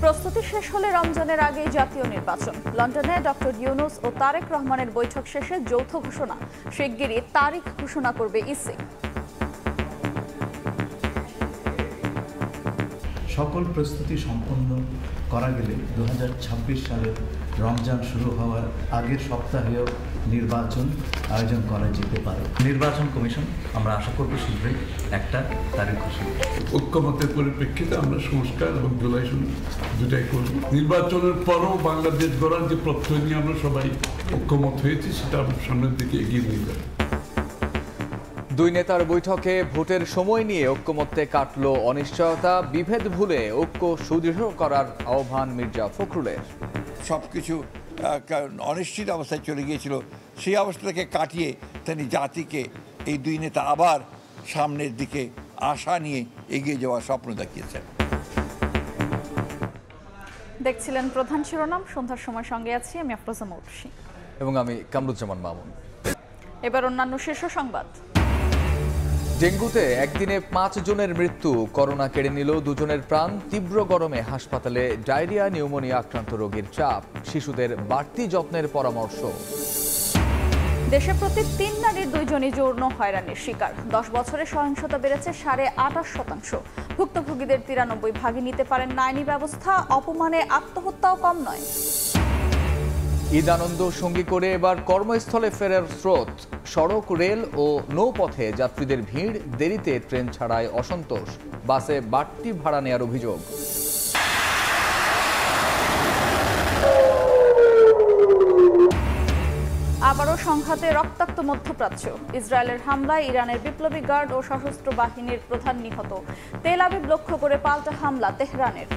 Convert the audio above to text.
প্রস্তুতি শেষ হলে রমজানের আগেই জাতীয় নির্বাচন। লন্ডনে ডক্টর ইউনূস ও তারেক রহমানের বৈঠক শেষে যৌথ ঘোষণা, শিগগিরই তারিখ ঘোষণা করবে ইসি। সকল প্রস্তুতি সম্পন্ন করা গেলে 2026 সালের রমজান শুরু হওয়ার আগের সপ্তাহেও নির্বাচন আয়োজন করা যেতে পারে। নির্বাচন কমিশন আমরা আশা করব শীঘ্রই একটা তারিখ ঘোষণা। ঐক্যমতের পরিপ্রেক্ষিতে আমরা সংস্কার এবং জুলাই দুটাই করব। নির্বাচনের পরও বাংলাদেশ গড়ার যে প্রত্যয় নিয়ে আমরা সবাই ঐক্যমত হয়েছি সেটা আমরা সামনের দিকে এগিয়ে নিয়ে যাব। দুই নেতার বৈঠকে ভোটের সময় নিয়ে ঐক্যমত্যে কাটল অনিশ্চয়তা। বিভেদ ভুলে ঐক্য সুদৃঢ় করার আহ্বান মির্জা ফখরুলের। সবকিছু অনিশ্চিত অবস্থায় চলে গিয়েছিল, সেই অবস্থাটাকে কাটিয়ে তিনি জাতিকে এই দুই নেতা আবার সামনের দিকে আশা নিয়ে এগিয়ে যাওয়ার স্বপ্ন দেখিয়েছেন। দেখছিলেন প্রধান শিরোনাম। সন্ধ্যার সময় সঙ্গে আছি আমি আফরোজা মৌটুসী এবং আমি কামরুজ্জামান মামুন। এবার অন্যান্য শীর্ষ সংবাদ। ডেঙ্গুতে একদিনে 5 জনের মৃত্যু, করোনা কেড়ে নিল 2 জনের প্রাণ। তীব্র গরমে হাসপাতালে ডায়রিয়া নিউমোনিয়া আক্রান্ত রোগীর চাপ, শিশুদের বাড়তি যত্নের পরামর্শ। দেশে প্রতি 3 নারীর 2 জনই যৌন হয়রানির শিকার। 10 বছরে সহিংসতা বেড়েছে 28.5%। ভুক্তভোগীদের 93 ভাগে নিতে পারেন না আইনি ব্যবস্থা। অপমানে আত্মহত্যাও কম নয়। ঈদ আনন্দ সঙ্গী করে এবার কর্মস্থলে ফেরার স্রোত। সড়ক, রেল ও নৌপথে যাত্রীদের ভিড়, দেরিতে ট্রেন ছাড়ায় অসন্তোষ। বাসে বাড়তি ভাড়া নেওয়ার অভিযোগ। আবারও সংঘাতে রক্তাক্ত মধ্যপ্রাচ্য। ইসরায়েলের হামলায় ইরানের বিপ্লবী গার্ড ও সশস্ত্র বাহিনীর প্রধান নিহত। তেল আবিব লক্ষ্য করে পাল্টা হামলা তেহরানের।